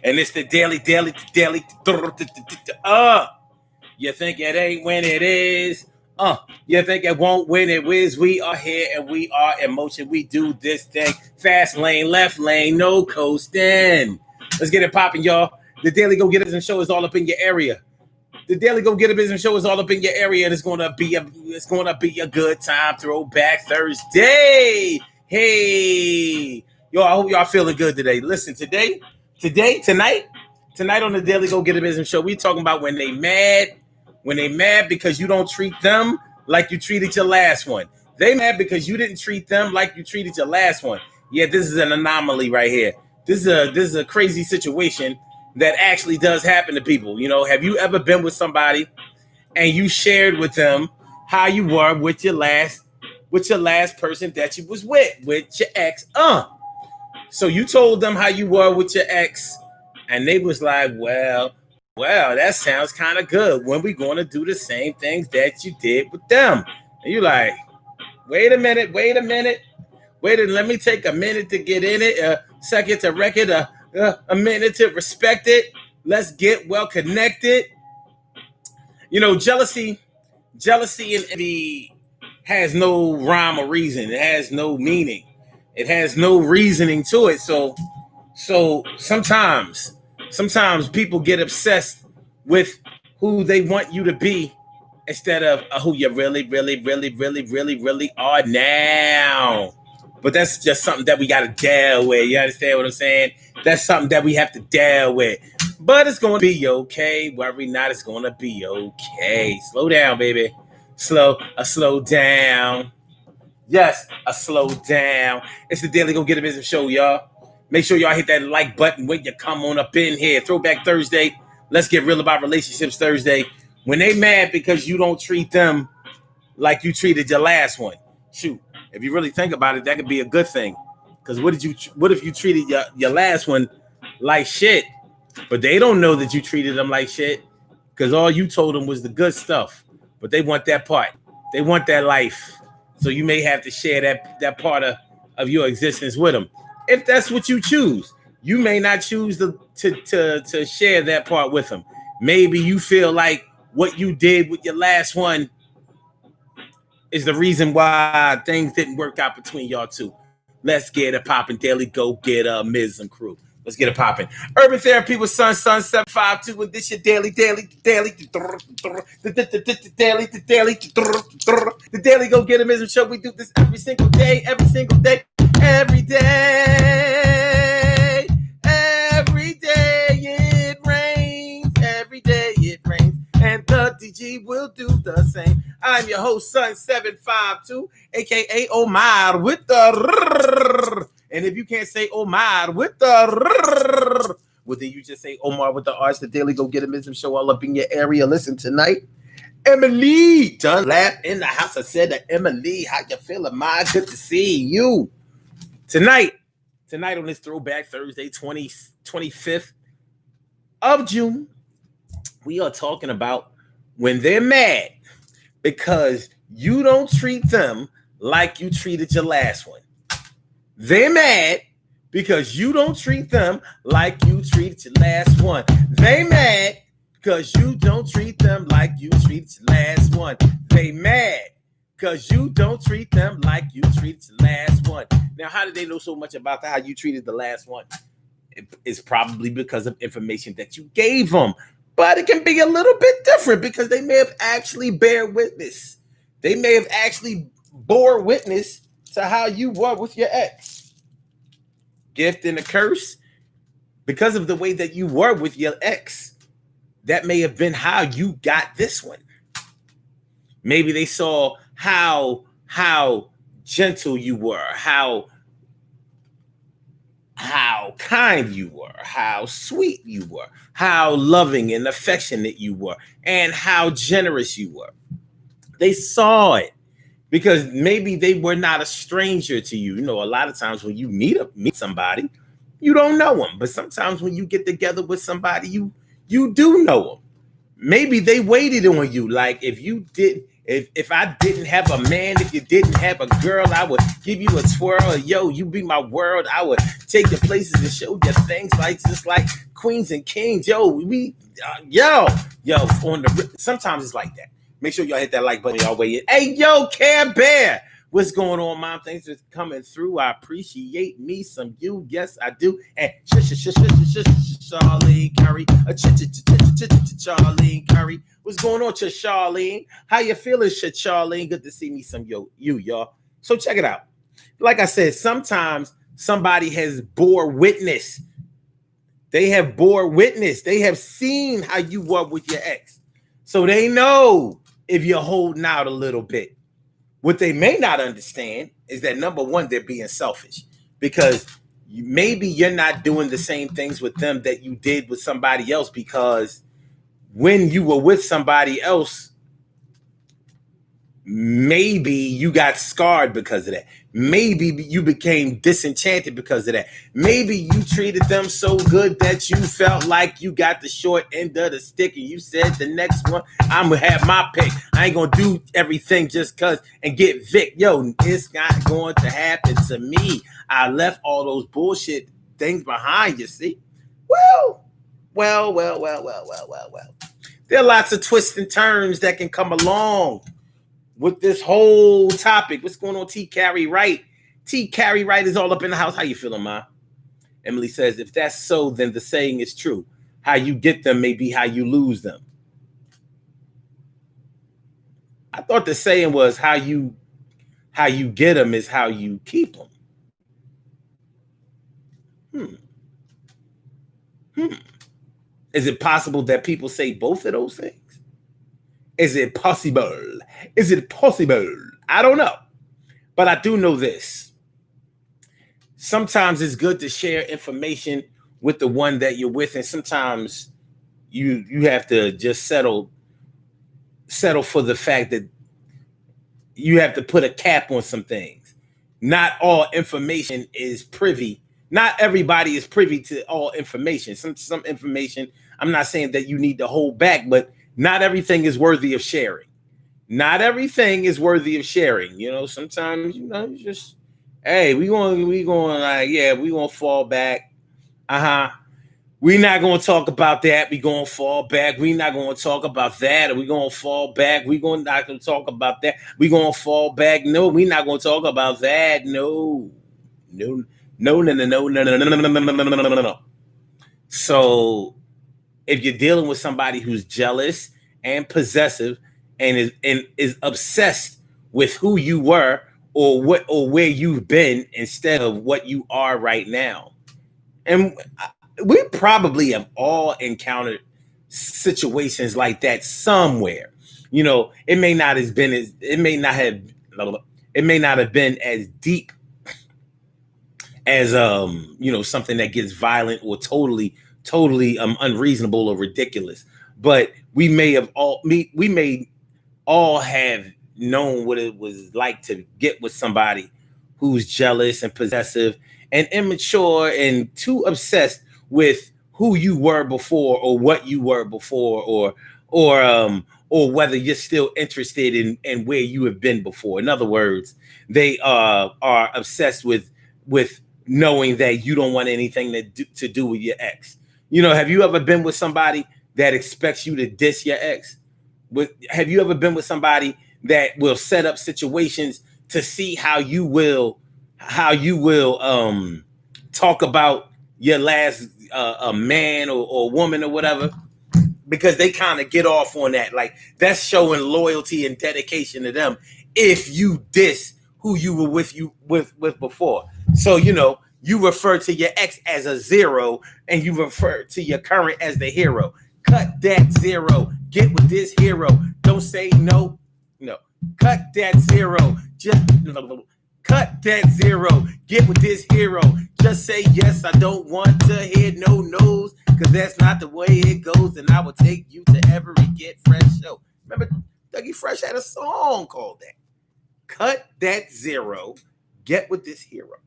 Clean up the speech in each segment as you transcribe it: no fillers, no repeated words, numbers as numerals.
And it's the daily. You think it ain't when it is. You think it won't when it is. We are here and we are in motion. We do this thing. Fast lane, left lane, no coasting. Let's get it popping, y'all. The Daily Go Get Business Show is all up in your area. The Daily Go Get a Business Show is all up in your area, and it's gonna be a good time. Throwback Thursday. Hey, yo, I hope y'all feeling good today. Listen, tonight on the Daily Go Get a Business Show, we talking about when they mad because you don't treat them like you treated your last one. They mad because you didn't treat them like you treated your last one. Yeah, this is an anomaly right here. This is a crazy situation that actually does happen to people. You know, have you ever been with somebody and you shared with them how you were with your last person that you was with your ex? So you told them how you were with your ex, and they was like, well, that sounds kind of good. When we going to do the same things that you did with them? And you're like, wait a minute. Let me take a minute to get in it, a second to wreck it, a minute to respect it. Let's get well connected. You know, jealousy and envy has no rhyme or reason. It has no meaning. It has no reasoning to it. So sometimes people get obsessed with who they want you to be instead of who you really are now. But that's just something that we got to deal with. You understand what I'm saying? That's something that we have to deal with. But it's going to be okay. Worry not, it's going to be okay. Slow down, baby. Slow down. Yes, a slow down. It's the Daily Go Get a Business Show, y'all. Make sure y'all hit that like button when you come on up in here. Throwback Thursday. Let's get real about relationships Thursday. When they mad because you don't treat them like you treated your last one. Shoot, if you really think about it, that could be a good thing. Because what if you treated your last one like shit, but they don't know that you treated them like shit because all you told them was the good stuff. But they want that part. They want that life. So you may have to share that part of your existence with them. If that's what you choose, you may not choose to share that part with them. Maybe you feel like what you did with your last one is the reason why things didn't work out between y'all two. Let's get it popping. Daily Go Get a Miz and crew. Let's get it popping. Urban Therapy with Sun 752, and this your daily. The Daily Go Get a Miz Show. We do this every single day. It rains. And the DG will do the same. I'm your host, Sun 752, aka Omar with the. And if you can't say Omar with the, well, then you just say Omar with the R's. The Daily Go Get a Business Show all up in your area. Listen tonight. Emily Dunlap in the house. I said to Emily, how you feeling, ma? Good to see you. Tonight on this Throwback Thursday, 25th of June, we are talking about when they're mad because you don't treat them like you treated your last one. They're mad because you don't treat them like you treated your last one. They mad because you don't treat them like you treated your last one. They mad because you don't treat them like you treated your last one. Now, how did they know so much about how you treated the last one? It's probably because of information that you gave them. But it can be a little bit different because they may have actually bear witness. They may have actually bore witness to how you were with your ex. Gift and a curse. Because of the way that you were with your ex, that may have been how you got this one. Maybe they saw how gentle you were, how kind you were, how sweet you were, how loving and affectionate you were, and how generous you were. They saw it because maybe they were not a stranger to you. You know, a lot of times when you meet somebody, you don't know them. But sometimes when you get together with somebody, you do know them. Maybe they waited on you. Like if If I didn't have a man, if you didn't have a girl, I would give you a twirl. Yo, you be my world. I would take you places and show you things like just like queens and kings. Yo, on the sometimes it's like that. Make sure y'all hit that like button y'all way in. Hey, yo, Care Bear. What's going on, Mom? Thanks for coming through. I appreciate me some you. Yes, I do. And Charlene Curry. Charlene Curry. What's going on, Charlene? How you feeling, Charlene? Good to see me some you, y'all. So check it out. Like I said, sometimes somebody has bore witness. They have bore witness. They have seen how you were with your ex. So they know if you're holding out a little bit. What they may not understand is that, number one, they're being selfish because maybe you're not doing the same things with them that you did with somebody else, because when you were with somebody else, maybe you got scarred because of that. Maybe you became disenchanted because of that. Maybe you treated them so good that you felt like you got the short end of the stick and you said the next one, I'm going to have my pick. I ain't going to do everything just because and get Vic. Yo, it's not going to happen to me. I left all those bullshit things behind, you see. Well. There are lots of twists and turns that can come along with this whole topic. What's going on, T. Carrie Wright? T. Carrie Wright is all up in the house. How you feeling, Ma? Emily says, if that's so, then the saying is true. How you get them may be how you lose them. I thought the saying was how you get them is how you keep them. Is it possible that people say both of those things? Is it possible? Is it possible? I don't know. But I do know this. Sometimes it's good to share information with the one that you're with, and sometimes you have to just settle for the fact that you have to put a cap on some things. Not all information is privy. Not everybody is privy to all information. Some information, I'm not saying that you need to hold back, but not everything is worthy of sharing. Not everything is worthy of sharing. You know, sometimes, you know, just, hey, we going like, yeah, we going to fall back. We're not going to talk about that. We're going to fall back. We're not going to talk about that. We're going to fall back. We're not going to talk about that. We're going to fall back. No, we're not going to talk about that. No. So if you're dealing with somebody who's jealous and possessive and is obsessed with who you were or where you've been instead of what you are right now, and we probably have all encountered situations like that somewhere. You know, it may not have been as deep as you know, something that gets violent or totally unreasonable or ridiculous. But we may all have known what it was like to get with somebody who's jealous and possessive and immature and too obsessed with who you were before or what you were before or whether you're still interested in where you have been before. In other words, they are obsessed with knowing that you don't want anything to do with your ex. You know, have you ever been with somebody that expects you to diss your ex? Have you ever been with somebody that will set up situations to see how you will talk about your last man or woman or whatever? Because they kind of get off on that. Like, that's showing loyalty and dedication to them if you diss who you were with before. So, you know, you refer to your ex as a zero and you refer to your current as the hero. Cut that zero. Get with this hero. Don't say no. No. Cut that zero. Just cut that zero. Get with this hero. Just say yes. I don't want to hear no no's, because that's not the way it goes. And I will take you to every Get Fresh show. Remember, Dougie Fresh had a song called that. Cut that zero. Get with this hero.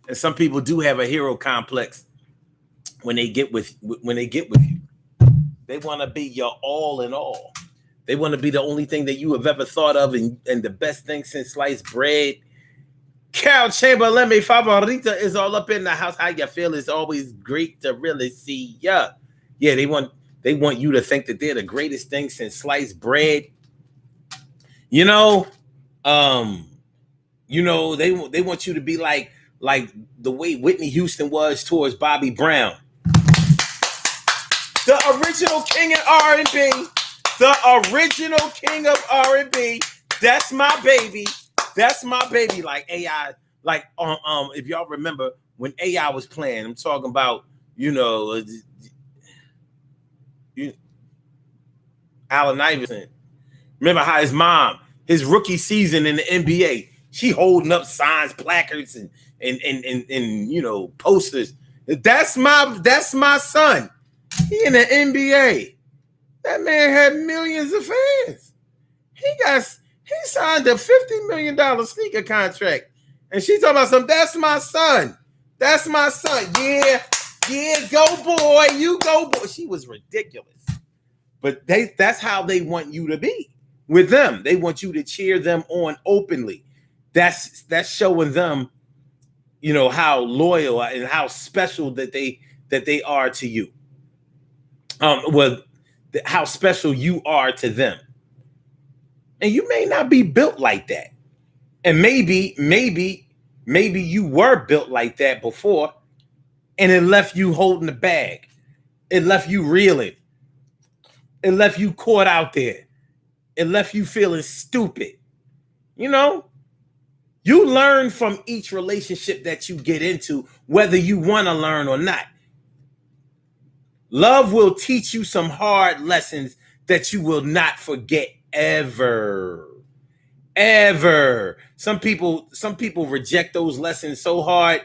And some people do have a hero complex when they get with you. They want to be your all in all. They want to be the only thing that you have ever thought of and the best thing since sliced bread. Carol Chamberlain, mi favorita, is all up in the house. How you feel? It's always great to really see ya. Yeah, they want you to think that they're the greatest thing since sliced bread. They want you to be like the way Whitney Houston was towards Bobby Brown. The original king of R&B. The original king of R&B. That's my baby. That's my baby. Like AI, like if y'all remember when AI was playing, I'm talking about, Allen Iverson. Remember how his mom, his rookie season in the NBA, she holding up signs, placards, and posters. That's my son. He in the NBA. That man had millions of fans. He signed a $50 million sneaker contract. And she talking about something. That's my son. That's my son. Yeah, go boy. You go boy. She was ridiculous. But that's how they want you to be with them. They want you to cheer them on openly. That's showing them, how loyal and how special that they are to you. How special you are to them. And you may not be built like that. And maybe you were built like that before, and it left you holding the bag. It left you reeling. It left you caught out there. It left you feeling stupid. You learn from each relationship that you get into, whether you want to learn or not. Love will teach you some hard lessons that you will not forget ever. Ever. Some people reject those lessons so hard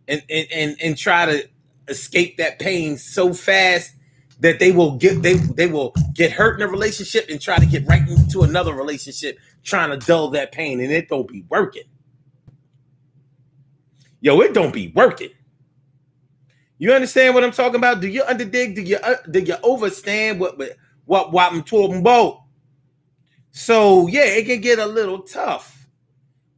and try to escape that pain so fast that they will get hurt in a relationship and try to get right into another relationship trying to dull that pain, and it don't be working. It don't be working. You understand what I'm talking about? Do you underdig? Do you understand what I'm talking about? So yeah, it can get a little tough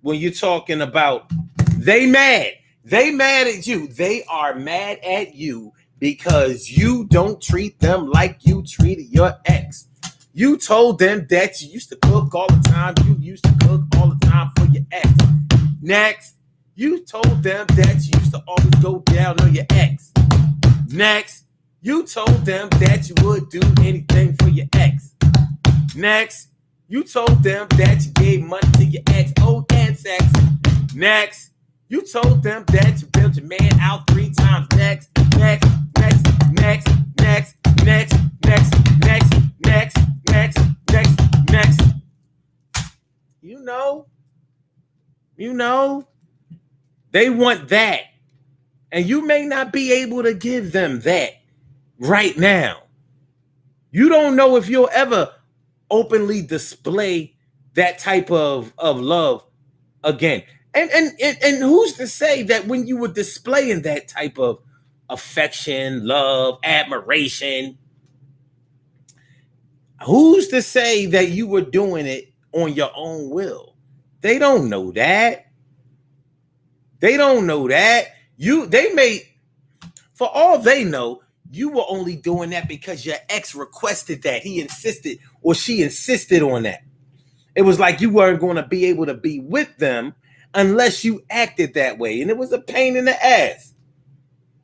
when you're talking about they mad at you. They are mad at you because you don't treat them like you treated your ex. You told them that you used to cook all the time. You used to cook all the time for your ex. Next, you told them that you used to always go down on your ex. Next, you told them that you would do anything for your ex. Next, you told them that you gave money to your ex, and sex. Next, you told them that you built your man out 3 times. Next. They want that. And you may not be able to give them that right now. You don't know if you'll ever openly display that type of love again. And who's to say that when you were displaying that type of affection, love, admiration, who's to say that you were doing it on your own will? They don't know that. They don't know that. They may, for all they know, you were only doing that because your ex requested that. He insisted or she insisted on that. It was like you weren't going to be able to be with them unless you acted that way. And it was a pain in the ass.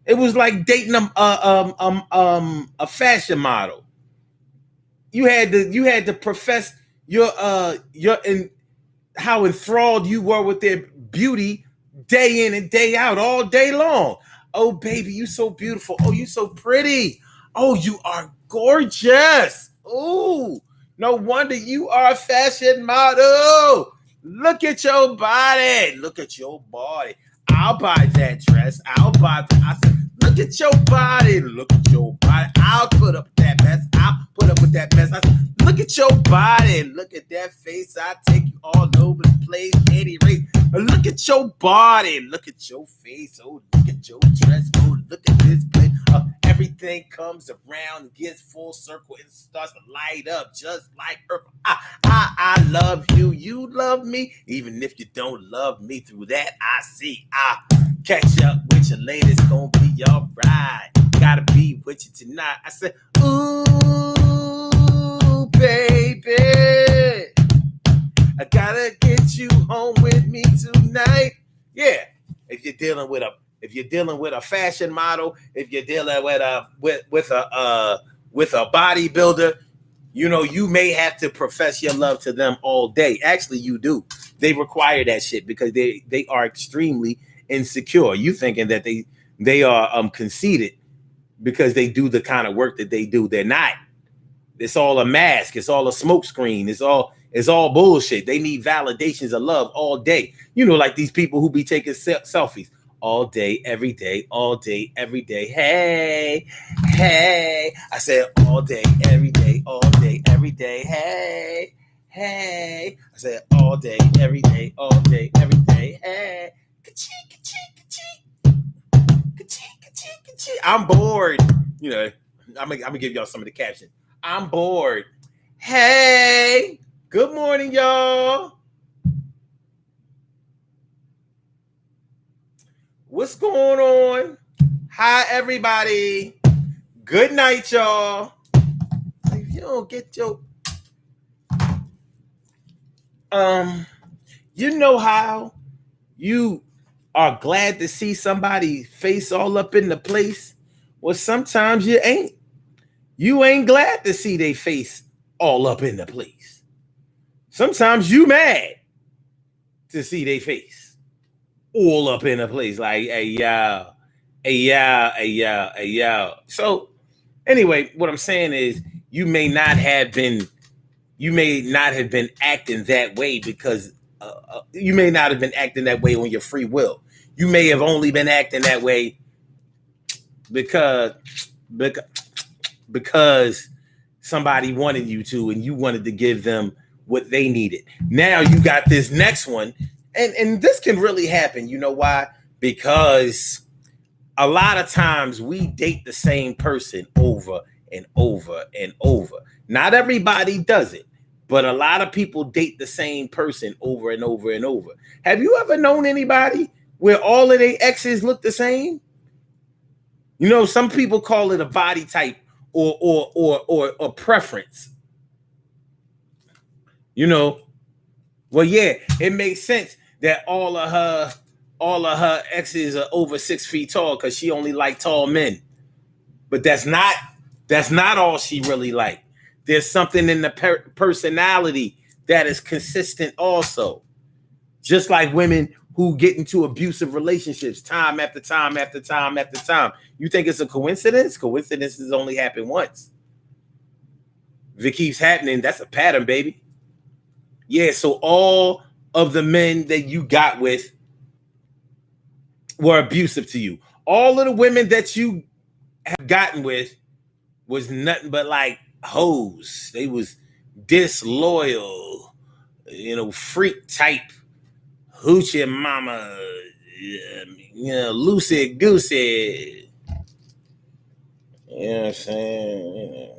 It was like dating a fashion model. You had to profess your how enthralled you were with their beauty day in and day out, all day long. Oh, baby, you so beautiful. Oh, you so pretty. Oh, you are gorgeous. Oh, no wonder you are a fashion model. Look at your body. Look at your body. I'll buy that dress. I'll buy that. I said, look at your body. Look at your body. I'll put up that mess. I'll put up with that mess. I said, look at your body. Look at that face. I take you all over the place. Any race. Look at your body. Look at your face. Oh, look at your dress. Oh, look at this place. everything comes around, gets full circle, and starts to light up just like Earth. I love you, you love me, even if you don't love me. Through that I see. I catch up with you later, it's gonna be alright. Gotta be with you tonight. I said, ooh, baby, I gotta get you home with me tonight. Yeah, if you're dealing with a fashion model, if you're dealing with a bodybuilder, you know, you may have to profess your love to them all day. Actually, you do. They require that shit because they are extremely insecure. You thinking that they are conceited because they do the kind of work that they do. They're not. It's all a mask. It's all a smokescreen. It's all bullshit. They need validations of love all day. You know, like these people who be taking selfies all day, every day, all day, every day. Hey, hey. I said all day, every day, all day, every day. Hey, hey. I said all day, every day, all day, every day. Hey. Ka-chee, ka-chee, ka-chee. Ka-chee, ka-chee, ka-chee. I'm bored. You know, I'm gonna give y'all some of the captions. I'm bored. Hey, good morning, y'all. What's going on? Hi, everybody. Good night, y'all. If you don't get your you know how you are glad to see somebody's face all up in the place? Well, sometimes you ain't. You ain't glad to see their face all up in the place. Sometimes you mad to see their face all up in the place. Like, hey, yo, hey, yo, hey, yo, hey, yo. So, anyway, what I'm saying is you may not have been acting that way because you may not have been acting that way on your free will. You may have only been acting that way because somebody wanted you to, and you wanted to give them what they needed. Now you got this next one, and this can really happen. You know why? Because a lot of times we date the same person over and over and over. Not everybody does it, but a lot of people date the same person over and over and over. Have you ever known anybody where all of their exes look the same? You know, some people call it a body type or preference. You know, well, yeah, it makes sense that all of her exes are over 6 feet tall because she only liked tall men. But that's not all she really liked. There's something in the personality that is consistent also. Just like women who get into abusive relationships time after time after time after time. You think it's a coincidence? Coincidences only happen once. If it keeps happening, that's a pattern, baby. Yeah, so all of the men that you got with were abusive to you. All of the women that you have gotten with was nothing but like hoes. They was disloyal, you know, freak type, hoochie mama, you know, loosey goosey. You know what I'm saying? You know.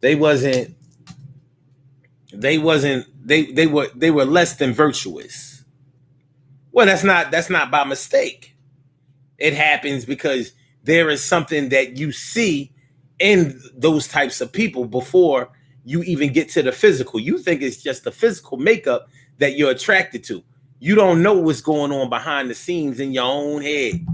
They were less than virtuous. Well, that's not by mistake. It happens because there is something that you see in those types of people before you even get to the physical. You think it's just the physical makeup that you're attracted to. You don't know what's going on behind the scenes in your own head.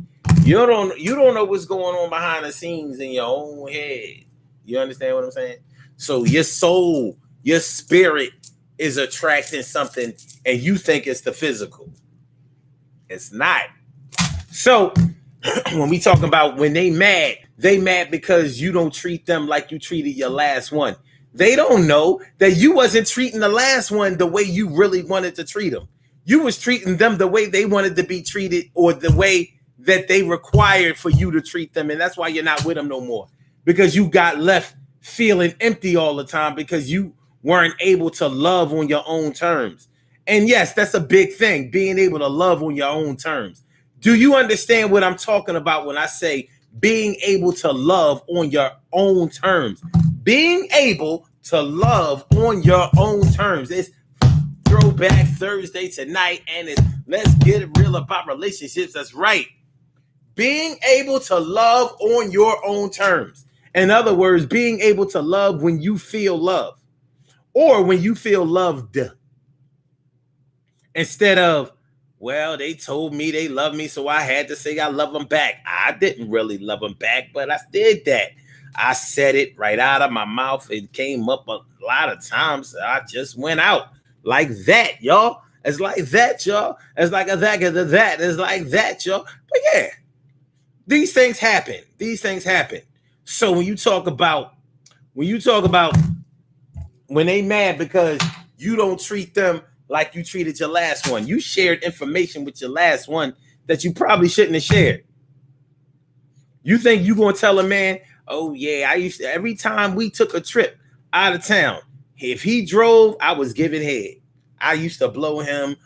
You don't know what's going on behind the scenes in your own head. You understand what I'm saying? So your soul, your spirit is attracting something and you think it's the physical. It's not. So when we talk about when they mad because you don't treat them like you treated your last one. They don't know that you wasn't treating the last one the way you really wanted to treat them. You was treating them the way they wanted to be treated or the way that they required for you to treat them. And that's why you're not with them no more. Because you got left feeling empty all the time because you weren't able to love on your own terms. And yes, that's a big thing, being able to love on your own terms. Do you understand what I'm talking about when I say being able to love on your own terms. Being able to love on your own terms. It's Throwback Thursday tonight, and it's let's get it real about relationships. That's right. Being able to love on your own terms. In other words, being able to love when you feel love or when you feel loved. Instead of, well, they told me they love me, so I had to say I love them back. I didn't really love them back, but I did that. I said it right out of my mouth. It came up a lot of times. I just went out like that, y'all. It's like that, y'all. It's like a that. It's like that, y'all. But yeah, these things happen. These things happen. So when you talk about when they mad because you don't treat them like you treated your last one, you shared information with your last one that you probably shouldn't have shared. You think you gonna tell a man, oh yeah, I used to, every time we took a trip out of town, if he drove, I was giving head. I used to blow him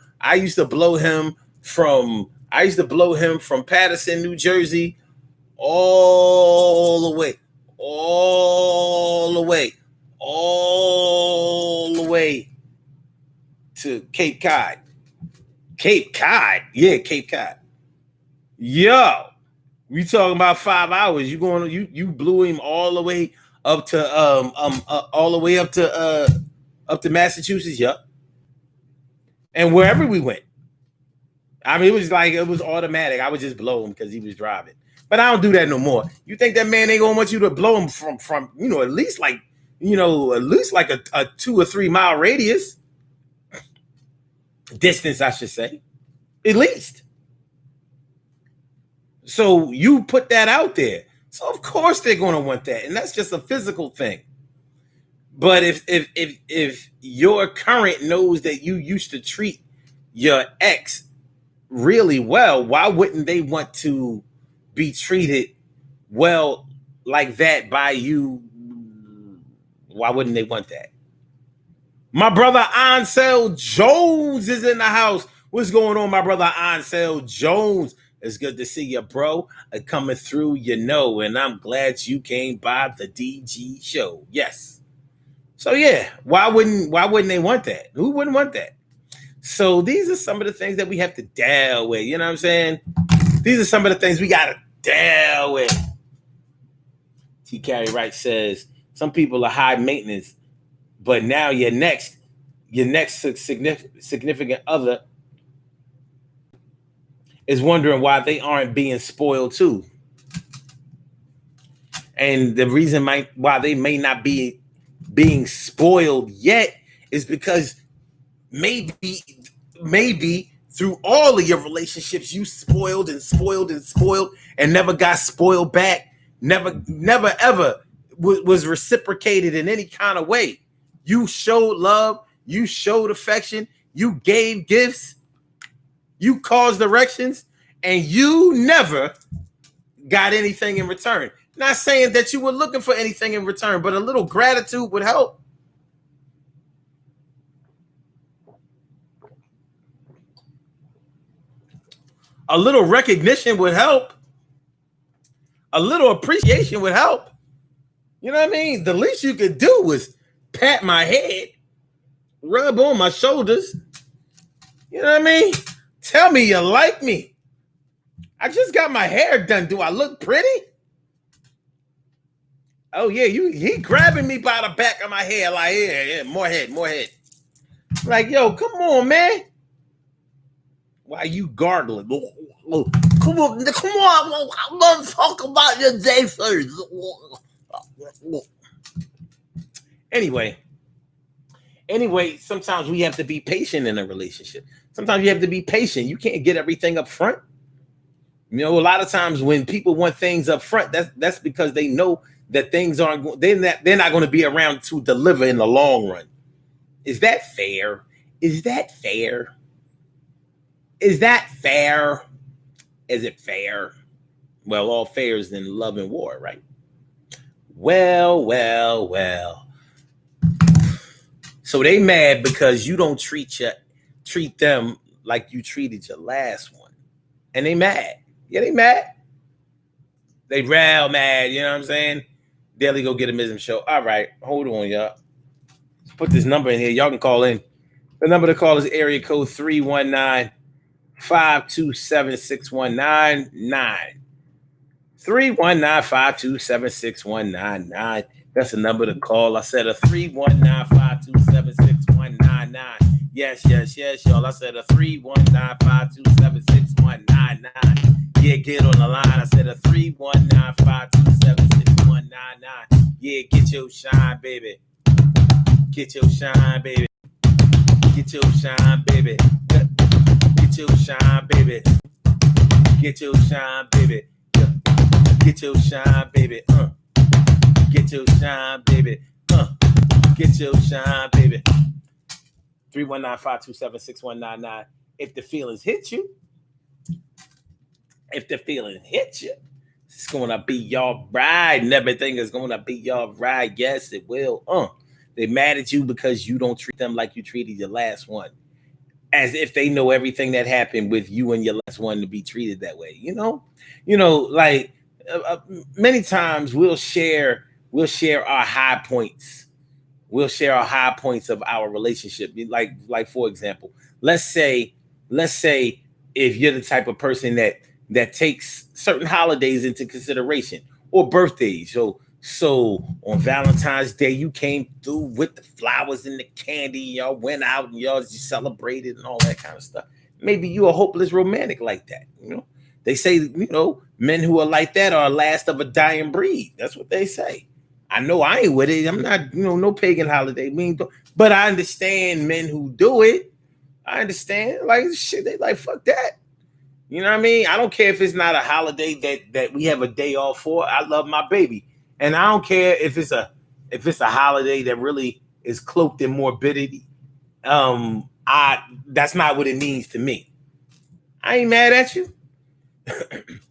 from Paterson, New Jersey, all the way to Cape Cod. Cape Cod. Yo, we talking about 5 hours. You blew him all the way up to up to Massachusetts, yup. And wherever we went. I mean, it was automatic. I would just blow him because he was driving. But I don't do that no more. You think that man ain't gonna want you to blow him from at least like a 2 or 3 mile radius. Distance, I should say. At least. So you put that out there. So of course they're gonna want that. And that's just a physical thing. But if your current knows that you used to treat your ex really well, why wouldn't they want to be treated well like that by you? Why wouldn't they want that? My brother Ansel Jones is in the house. What's going on, my brother Ansel Jones? It's good to see you, bro. Coming through, and I'm glad you came by the DG show. Yes. So yeah, why wouldn't they want that? Who wouldn't want that? So these are some of the things that we have to deal with. You know what I'm saying? These are some of the things we gotta deal with. T. Carey Wright says some people are high maintenance, but now your next significant other is wondering why they aren't being spoiled too. And the reason why they may not be being spoiled yet is because maybe through all of your relationships you spoiled and never got spoiled back, never ever was reciprocated in any kind of way. You showed love, you showed affection, you gave gifts, you caused directions, and you never got anything in return. Not saying that you were looking for anything in return, but a little gratitude would help. A little recognition would help. A little appreciation would help. You know what I mean? The least you could do was pat my head, rub on my shoulders. You know what I mean? Tell me you like me. I just got my hair done. Do I look pretty? Oh yeah, he grabbing me by the back of my hair like, yeah, more head. Like, yo, come on, man. Why are you gargling? Come on, I want to talk about your day first. Anyway, sometimes we have to be patient in a relationship. Sometimes you have to be patient. You can't get everything up front. A lot of times when people want things up front, that's because they know that things aren't, they're not going to be around to deliver in the long run. Is that fair? Is that fair? Is that fair? Is it fair? Well, all fair is in love and war, right? Well. So they mad because you don't treat them like you treated your last one. And they mad. Yeah, they mad. They real mad, you know what I'm saying? Daily Go Get a Mism show. All right, hold on, y'all. Let's put this number in here. Y'all can call in. The number to call is area code 319-527-6199. 319-527-6199. That's the number to call. I said a 319-527-6199. Yes, y'all. I said a 319-527-6199. Yeah, get on the line. I said a 319-527-6199. Yeah, get your shine, baby. Get your shine, baby. Get your shine, baby. Get your shine, baby. Get your shine, baby. Get your shine, baby. Get your shine, baby. Get your shine, baby. 319-527-6199. If the feelings hit you, it's gonna be your ride, and everything is gonna be your ride. Yes, it will. They're mad at you because you don't treat them like you treated your last one, as if they know everything that happened with you and your last one to be treated that way. Like many times we'll share our high points. We'll share our high points of our relationship. Like for example, let's say if you're the type of person that takes certain holidays into consideration or birthdays. So on Valentine's Day, you came through with the flowers and the candy. Y'all went out and y'all just celebrated and all that kind of stuff. Maybe you a hopeless romantic like that. They say, men who are like that are last of a dying breed. That's what they say. I know I ain't with it. I'm not, no pagan holiday. But I understand men who do it. I understand. Like, shit, they like, fuck that. You know what I mean? I don't care if it's not a holiday that we have a day off for. I love my baby. And I don't care if it's a holiday that really is cloaked in morbidity. That's not what it means to me. I ain't mad at you.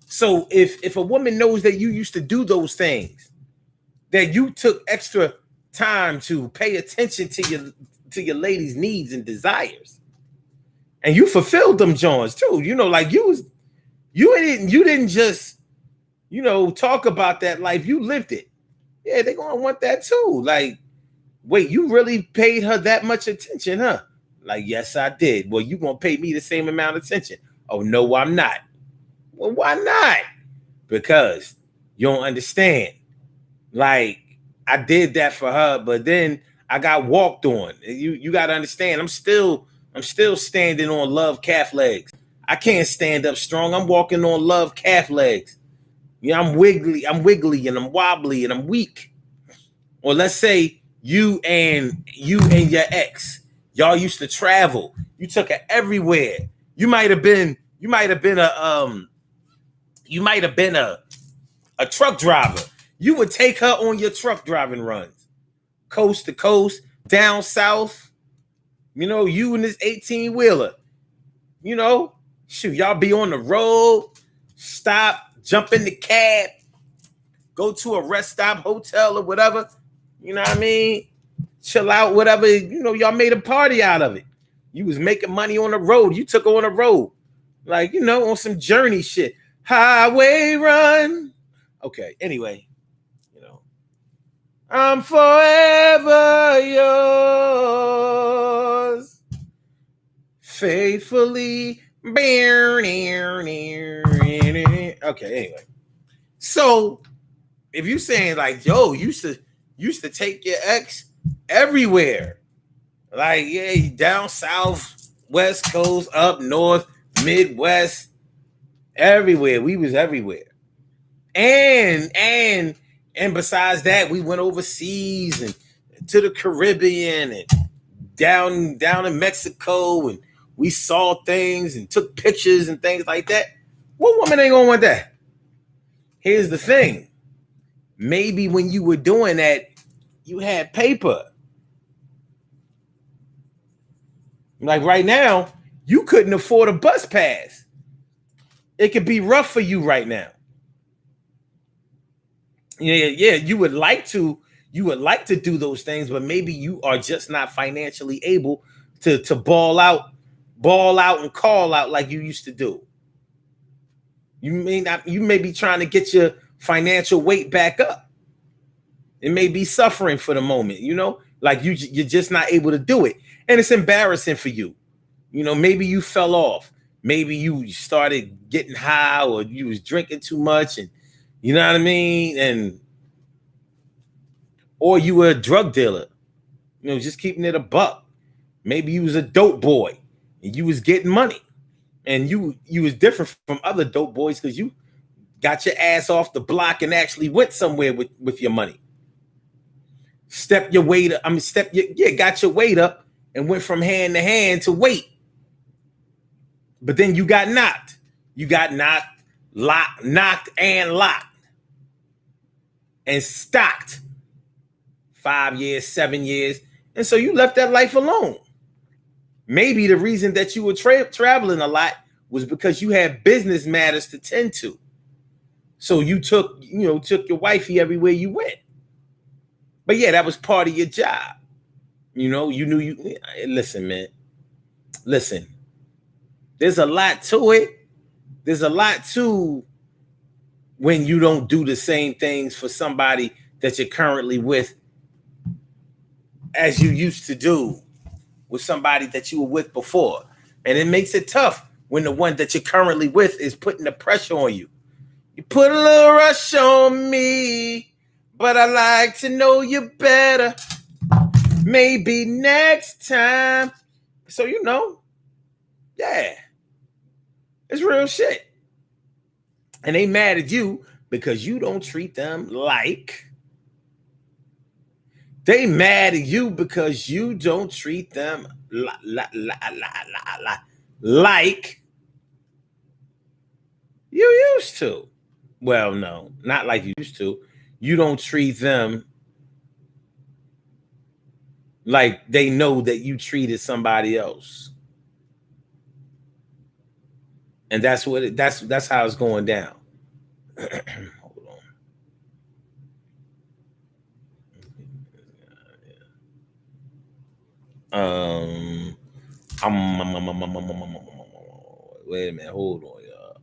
So if a woman knows that you used to do those things, that you took extra time to pay attention to your lady's needs and desires, and you fulfilled them Johns too, like you didn't just talk about that life, you lived it. Yeah, they're gonna want that too. Like, wait, you really paid her that much attention, huh? Like, yes, I did. Well, you gonna pay me the same amount of attention? Oh no, I'm not. Well, why not? Because you don't understand. Like, I did that for her, but then I got walked on. You got to understand. I'm still standing on love calf legs. I can't stand up strong. I'm walking on love calf legs. I'm wiggly, and I'm wobbly, and I'm weak. Or let's say you and your ex, y'all used to travel. You took her everywhere. You might have been a truck driver. You would take her on your truck driving runs, coast to coast, down south. You and this 18-wheeler. Shoot, y'all be on the road, stop, jump in the cab, go to a rest stop, hotel, or whatever. You know what I mean? Chill out, whatever. Y'all made a party out of it. You was making money on the road. You took her on the road. Like, on some journey shit. Highway run. Okay, anyway. I'm forever yours, faithfully. Okay, anyway. So if you saying like, yo, used to take your ex everywhere, like, yeah, down south, west coast, up north, Midwest, everywhere. We was everywhere. And besides that, we went overseas and to the Caribbean and down in Mexico, and we saw things and took pictures and things like that. What woman ain't gonna want that? Here's the thing. Maybe when you were doing that, you had paper. Like right now, you couldn't afford a bus pass. It could be rough for you right now. Yeah, you would like to do those things, but maybe you are just not financially able to ball out and call out like you used to do. You may be trying to get your financial weight back up. It may be suffering for the moment, like you're just not able to do it. And it's embarrassing for you. Maybe you fell off. Maybe you started getting high, or you was drinking too much, and you know what I mean? Or you were a drug dealer, just keeping it a buck. Maybe you was a dope boy and you was getting money, and you was different from other dope boys because you got your ass off the block and actually went somewhere with your money. Got your weight up and went from hand to hand to weight. But then you got knocked. You got knocked and locked and stocked 5 years, 7 years. And so you left that life alone. Maybe the reason that you were traveling a lot was because you had business matters to tend to. So you took your wifey everywhere you went. But yeah, that was part of your job. Listen, man. Listen. There's a lot to it. There's a lot to when you don't do the same things for somebody that you're currently with as you used to do with somebody that you were with before. And it makes it tough when the one that you're currently with is putting the pressure on you. You put a little rush on me, but I like to know you better. Maybe next time. So, yeah. It's real shit. And they mad at you because you don't treat them like. They mad at you because you don't treat them like you used to. Well, no, not like you used to. You don't treat them like they know that you treated somebody else. And that's how it's going down. Hold on. Wait a minute, hold on, y'all.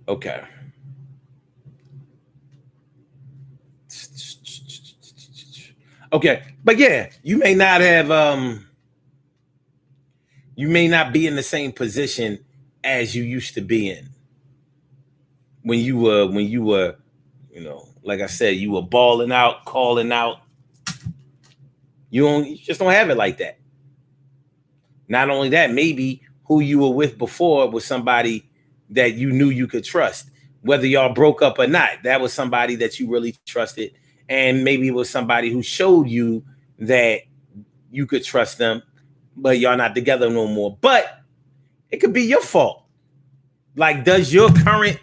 Okay. Okay, but yeah, you may not be in the same position as you used to be in when you were, like I said, you were balling out, calling out. You just don't have it like that. Not only that, maybe who you were with before was somebody that you knew you could trust, whether y'all broke up or not. That was somebody that you really trusted. And maybe it was somebody who showed you that you could trust them, but y'all not together no more. But it could be your fault. Like, does your current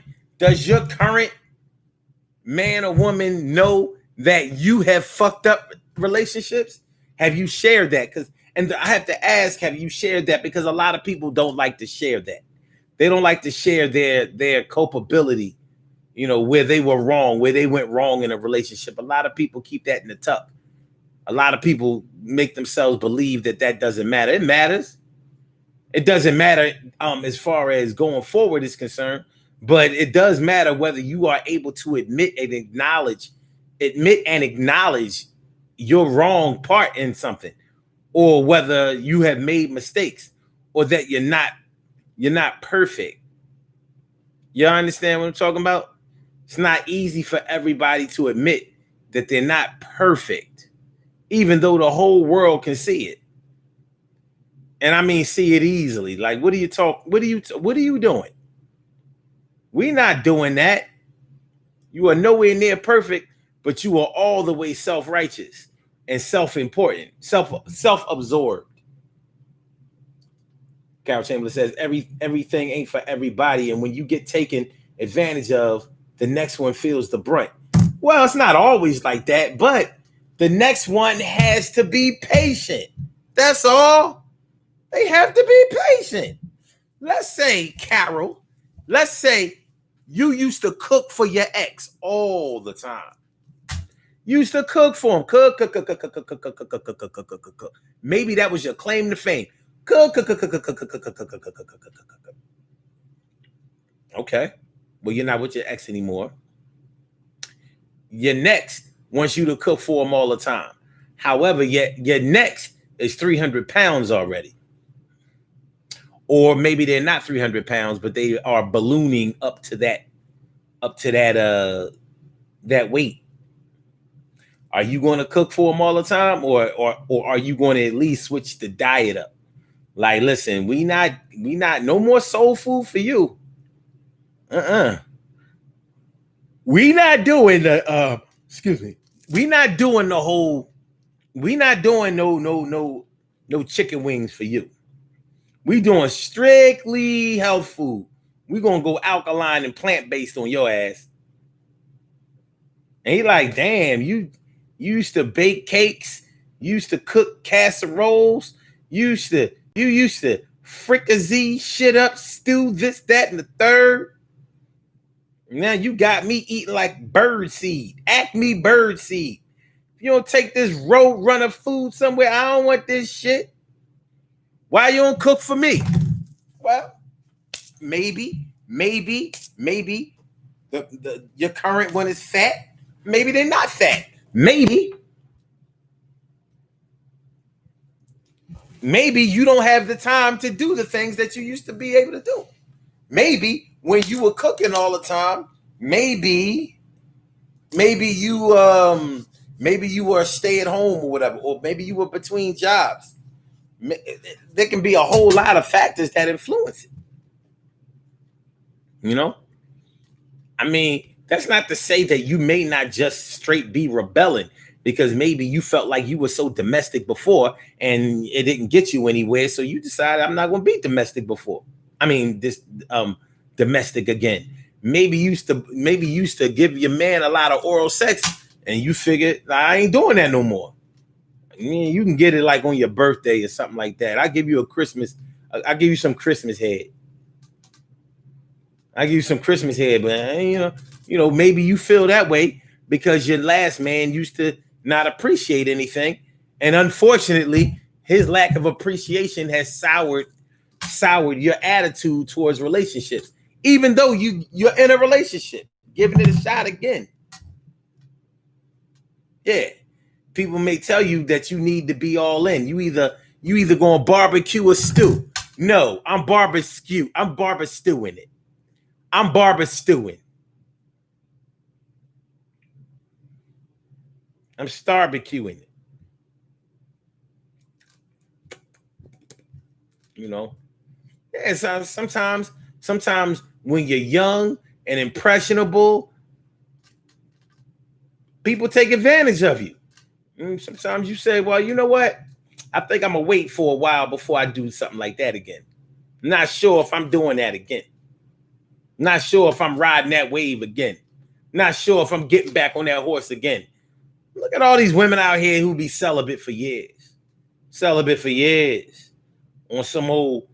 man or woman know that you have fucked up relationships? Have you shared that? And I have to ask, have you shared that? Because a lot of people don't like to share that. They don't like to share their culpability, where they were wrong, where they went wrong in a relationship. A lot of people keep that in the tuck. A lot of people make themselves believe that doesn't matter. It matters. It doesn't matter as far as going forward is concerned, but it does matter whether you are able to admit and acknowledge your wrong part in something, or whether you have made mistakes, or that you're not perfect. You understand what I'm talking about? It's not easy for everybody to admit that they're not perfect, even though the whole world can see it. And I mean, see it easily. Like, what are you doing? We're not doing that. You are nowhere near perfect, but you are all the way self-righteous and self-important, self-absorbed. Carol Chamberlain says everything ain't for everybody, and when you get taken advantage of, the next one feels the brunt. Well, it's not always like that, but the next one has to be patient. That's all. They have to be patient. Let's say, Carol, you used to cook for your ex all the time. You used to cook for him. Cook. Maybe that was your claim to fame. Cook. Okay. Well, you're not with your ex anymore. Your next wants you to cook for him all the time. However, your next is 300 pounds already. Or maybe they're not 300 pounds, but they are ballooning up to that weight. Are you going to cook for them all the time, or are you going to at least switch the diet up? Like, listen, we not no more soul food for you. We not doing the excuse me. We not doing the whole. We not doing no chicken wings for you. We doing strictly health food. We gonna go alkaline and plant-based on your ass. And he like, damn, you used to bake cakes, you used to cook casseroles, you used to fricassee shit up, stew this, that, and the third. Now you got me eating like bird seed, Acme bird seed. If you don't take this road runner food somewhere, I don't want this shit. Why you don't cook for me? Well, maybe your current one is fat. Maybe they're not fat. Maybe you don't have the time to do the things that you used to be able to do. Maybe when you were cooking all the time, maybe you were a stay-at-home or whatever, or maybe you were between jobs. There can be a whole lot of factors that influence it. You know? I mean, that's not to say that you may not just straight be rebelling, because maybe you felt like you were so domestic before and it didn't get you anywhere. So you decided, I'm not going to be domestic domestic again. Maybe you used to give your man a lot of oral sex and you figured, I ain't doing that no more. You can get it like on your birthday or something like that. I'll give you some Christmas head. I give you some Christmas head, but you know, maybe you feel that way because your last man used to not appreciate anything, and unfortunately, his lack of appreciation has soured your attitude towards relationships. Even though you're in a relationship, giving it a shot again. Yeah, people may tell you that you need to be all in. You either going to barbecue or stew. No, I'm barbecue. I'm stewing it. I'm stewing. I'm starbarbecuing it. You know? Yeah, so sometimes when you're young and impressionable, people take advantage of you. And sometimes you say, well, you know what? I think I'm going to wait for a while before I do something like that again. I'm not sure if I'm doing that again. Not sure if I'm riding that wave again. Not sure if I'm getting back on that horse again. Look at all these women out here who be celibate for years. On some old,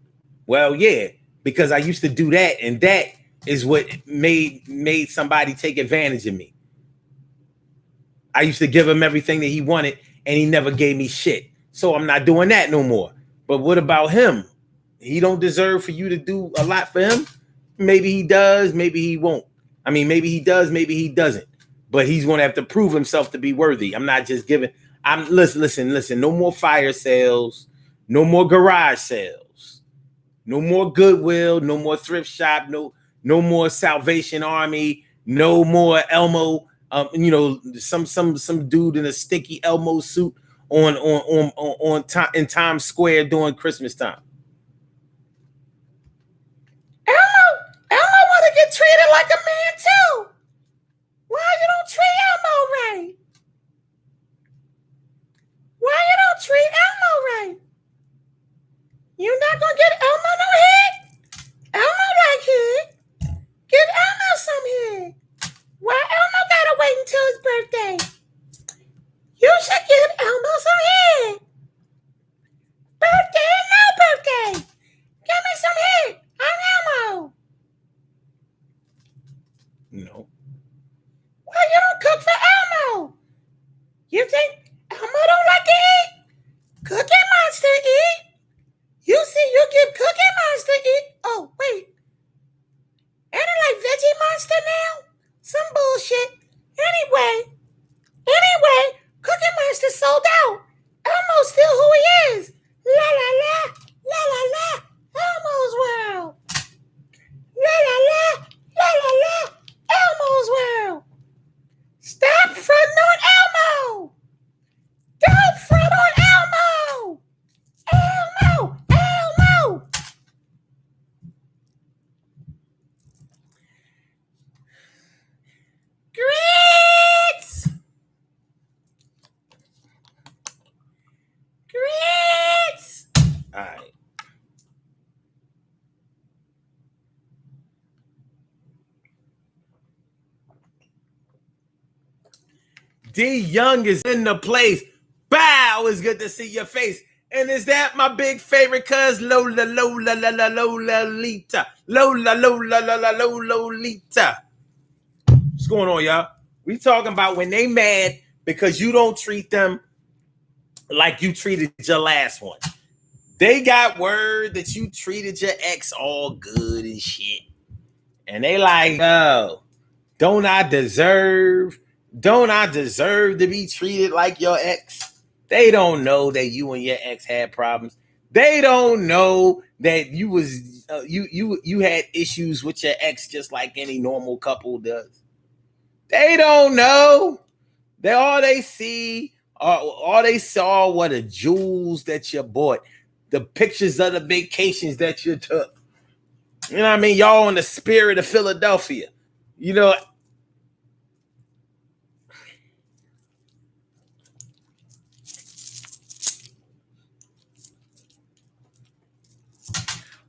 well, yeah, because I used to do that, and that is what made somebody take advantage of me. I used to give him everything that he wanted, and he never gave me shit. So I'm not doing that no more. But what about him? He don't deserve for you to do a lot for him? Maybe he does, maybe he won't. I mean, maybe he does, maybe he doesn't. But he's going to have to prove himself to be worthy. I'm not just giving. Listen. No more fire sales. No more garage sales. No more Goodwill. No more thrift shop. No more Salvation Army. No more Elmo. Some dude in a stinky Elmo suit in Times Square during Christmas time. Elmo want to get treated like a man too. Why you don't treat Elmo right? Why you don't treat Elmo right? You're not gonna get Elmo no head? Elmo like head. Get Elmo some head. Why Elmo gotta wait until his birthday? You should give Elmo some head. Birthday or no birthday? Give me some head. I'm Elmo. No. Why you don't cook for Elmo? D Young is in the place. Bow, it's good to see your face. And is that my big favorite cuz Lola, Lola, Lola, Lola, Lita. Lola, Lola, Lola, Lola, Lita. What's going on, y'all? We talking about when they mad because you don't treat them like you treated your last one. They got word that you treated your ex all good and shit. And they like, oh, don't I deserve to be treated like your ex? They don't know that you and your ex had problems. They don't know that you was you had issues with your ex just like any normal couple does. They don't know. All they saw were the jewels that you bought, the pictures of the vacations that you took. You know what I mean? Y'all in the spirit of Philadelphia. You know,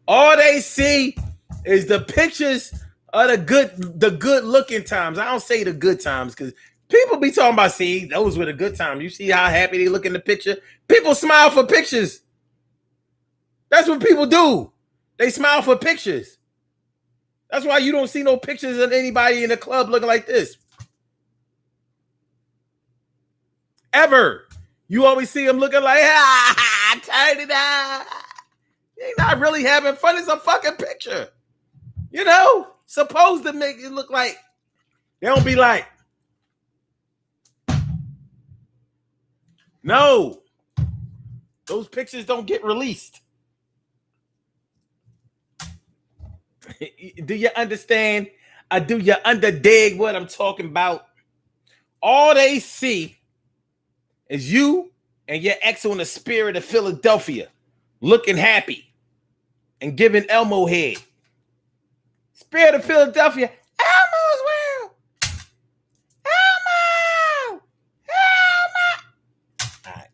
all they see is the pictures of the good looking times. I don't say the good times because people be talking about, see, those were the good times. You see how happy they look in the picture? People smile for pictures. That's what people do. They smile for pictures. That's why you don't see no pictures of anybody in the club looking like this. Ever. You always see them looking like, turn it on. They're not really having fun. It's a fucking picture. You know? Supposed to make it look like. They don't be like. No. Those pictures don't get released. Do you understand? Do you underdig what I'm talking about? All they see is you and your ex on the spirit of Philadelphia looking happy and giving Elmo head. Spirit of Philadelphia, Elmo's world. Elmo! All right.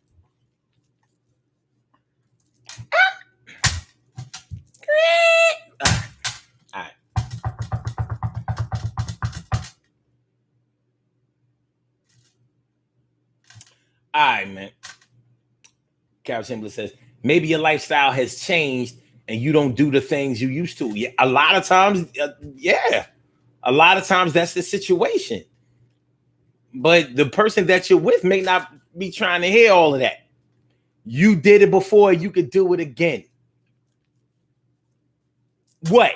All right, man. Carol Chamberlain says, maybe your lifestyle has changed and you don't do the things you used to. Yeah, a lot of times, yeah. A lot of times that's the situation. But the person that you're with may not be trying to hear all of that. You did it before, you could do it again. What?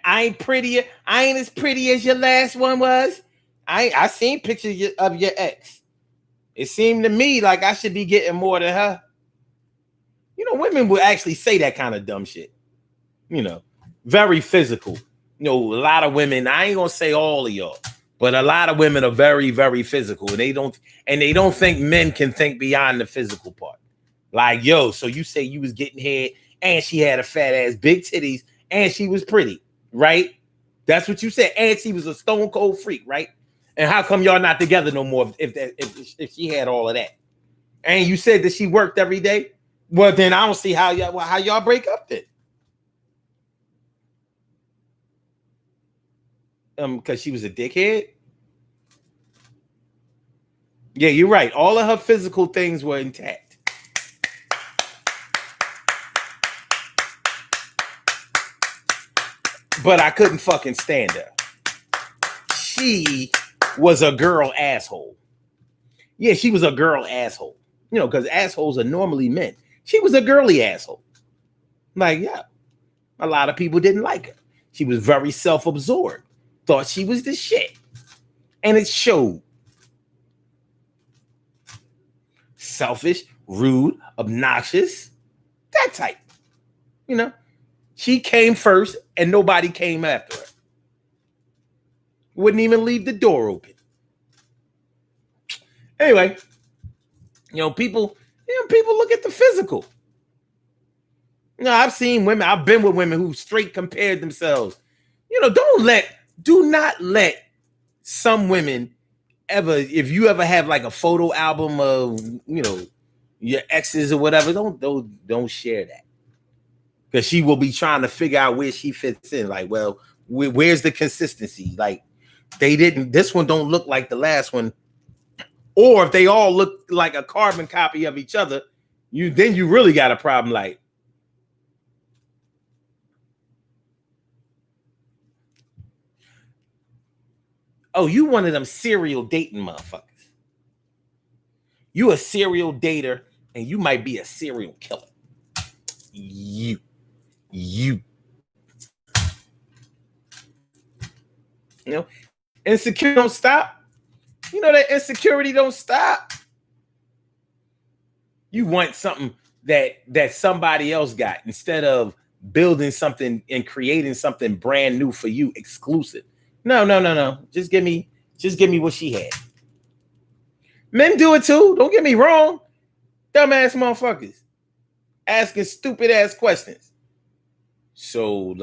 I ain't prettier. I ain't as pretty as your last one was. I seen pictures of your ex. It seemed to me like I should be getting more than her. You know, women will actually say that kind of dumb shit. You know, very physical. You know, a lot of women, I ain't gonna say all of y'all, but a lot of women are very, very physical. And they don't think men can think beyond the physical part. Like, yo, so you say you was getting head and she had a fat ass, big titties, and she was pretty, right? That's what you said. And she was a stone cold freak, right? And how come y'all not together no more if she had all of that? And you said that she worked every day? Well, then I don't see how y'all break up then. Because she was a dickhead? Yeah, you're right. All of her physical things were intact. But I couldn't fucking stand her. She was a girl asshole. Yeah, she was a girl asshole. You know, because assholes are normally men. She was a girly asshole. Like, yeah, a lot of people didn't like her. She was very self-absorbed. Thought she was the shit. And it showed. Selfish, rude, obnoxious, that type. You know, she came first and nobody came after her. Wouldn't even leave the door open. Anyway, people look at the physical. I've seen women, I've been with women who straight compared themselves. Do not let some women ever, if you ever have like a photo album of, your exes or whatever, don't share that. Because she will be trying to figure out where she fits in. Like, well, where's the consistency? Like, this one don't look like the last one Or if they all look like a carbon copy of each other, you really got a problem. Like, oh, you one of them serial dating motherfuckers. You a serial dater, and you might be a serial killer. You. You know, insecurity don't stop. You know that insecurity don't stop. You want something that somebody else got instead of building something and creating something brand new for you, exclusive. No. Just give me what she had. Men do it too. Don't get me wrong. Dumbass motherfuckers asking stupid ass questions. So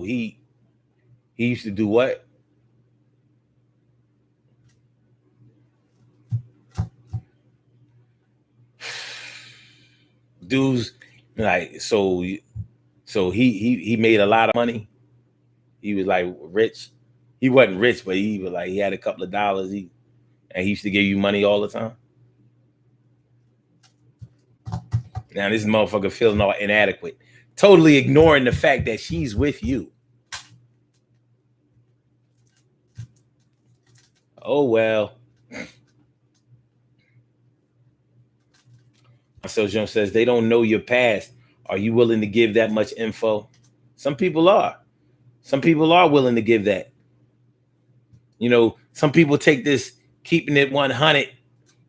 he used to do what? Dudes like so he made a lot of money. He was like rich. He wasn't rich, but he was like he had a couple of dollars. And he used to give you money all the time. Now this motherfucker feeling all inadequate, totally ignoring the fact that she's with you. Oh well. So Jones says they don't know your past. Are you willing to give that much info? Some people are. Some people are willing to give that. You know, some people take this keeping it 100.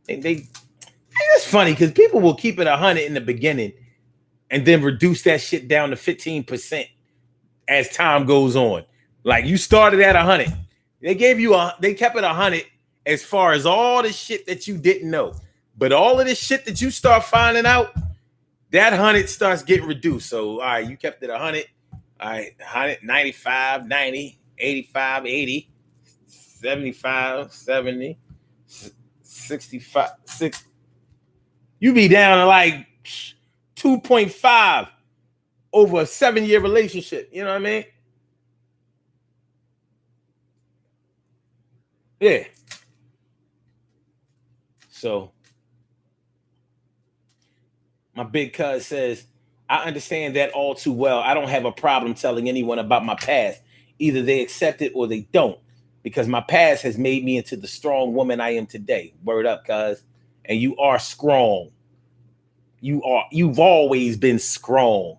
And it's funny because people will keep it 100 in the beginning and then reduce that shit down to 15% as time goes on. Like you started at 100. They kept it 100 as far as all the shit that you didn't know. But all of this shit that you start finding out, that 100 starts getting reduced. So, all right, you kept it 100. All right, 100, 95, 90, 85, 80, 75, 70, 65, 60. You be down to like 2.5 over a 7-year relationship. You know what I mean? Yeah. So my big cuz says, I understand that all too well. I don't have a problem telling anyone about my past. Either they accept it or they don't, because my past has made me into the strong woman I am today. Word up, cuz. And you are strong. You've always been strong.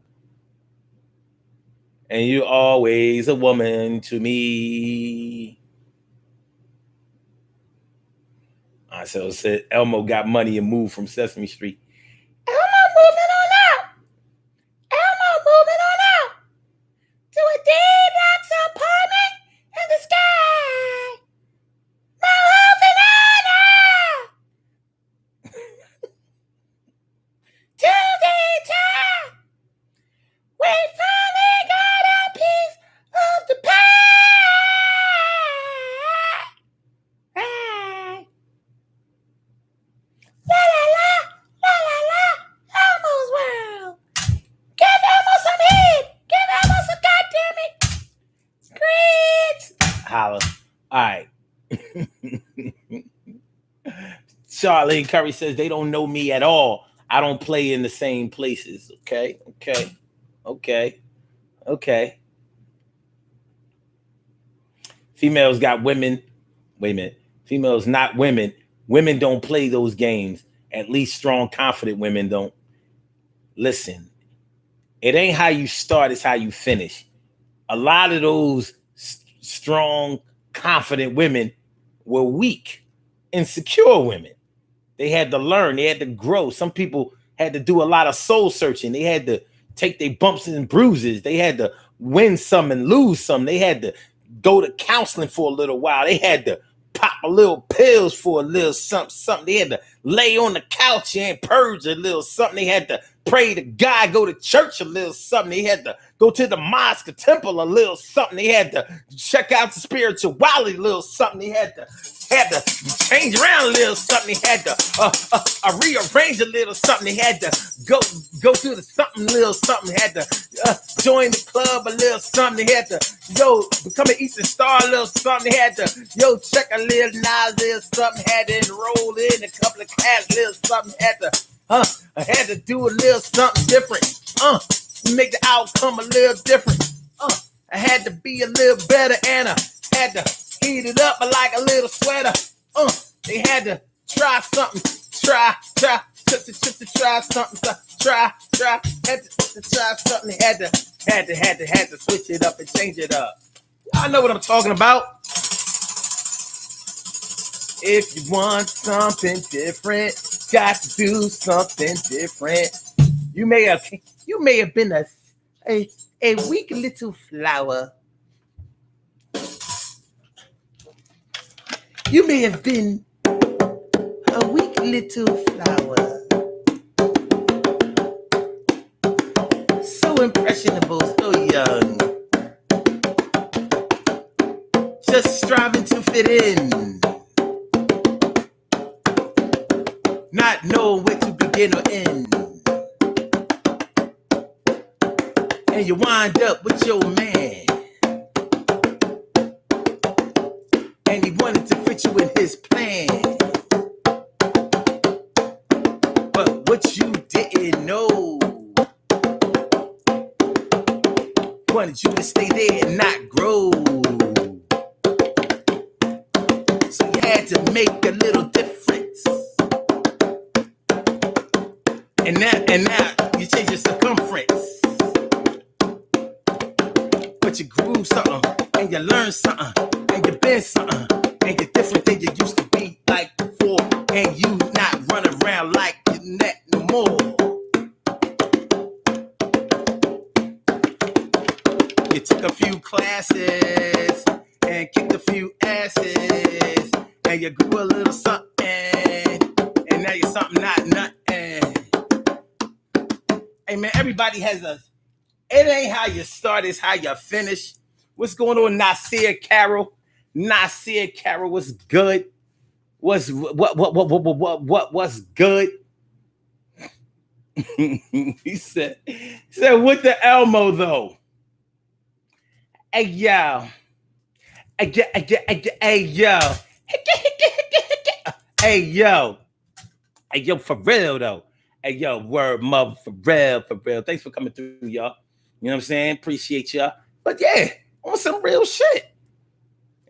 And you're always a woman to me. So said Elmo got money and moved from Sesame Street. Elmo moving on out. Elmo moving on out to a deluxe apartment in the sky. Moving on out to the top. We finally got a piece of the pie. La la la, la la la, Elmo's world. Give Elmo some heat. Give Elmo some goddamn it. Grits. Holla. All right. Charlene Curry says they don't know me at all. I don't play in the same places. Okay. Females got women. Wait a minute. Females not women. Women don't play those games. At least strong, confident women don't. Listen, it ain't how you start, it's how you finish. A lot of those strong, confident women were weak, insecure women. They had to learn. They had to grow. Some people had to do a lot of soul searching. They had to take their bumps and bruises. They had to win some and lose some. They had to go to counseling for a little while. They had to pop a little pills for a little something. They had to lay on the couch and purge a little something. They had to pray to God, go to church a little something. They had to go to the mosque or temple a little something. They had to check out the spirituality a little something. They had to change around a little something. They had to rearrange a little something. They had to go to the something little something. They had to join the club a little something. They had to become an Eastern Star a little something. They had to check a little Nas little something. Had to enroll in a couple of classes little something. I had to do a little something different. Make the outcome a little different. I had to be a little better, and I had to heat it up like a little sweater. They had to try something. Try something. Had to try something. They had to switch it up and change it up. Y'all know what I'm talking about. If you want something different, got to do something different. You may have been a weak little flower. You may have been a weak little flower. So impressionable, so young. Just striving to fit in. Not knowing where to begin or end. And you wind up with your man. And he wanted to fit you in his plan. But what you didn't know, wanted you to stay there and not grow. So you had to make a little difference. And now you change your circumference. But you grew something, and you learned something, and you been something, and you're different than you used to be like before, and you not running around like you're not no more. You took a few classes and kicked a few asses, and you grew a little something, and now you're something not nothing. Hey man, everybody has it ain't how you start, it's how you finish. What's going on, Nasir Carroll? Nasir Carroll was good. What was good? he said, with the Elmo though. Hey yo. Hey yo. Hey yo, for real though. Hey, yo, word, mother, for real. Thanks for coming through, y'all. You know what I'm saying? Appreciate y'all. But yeah, on some real shit.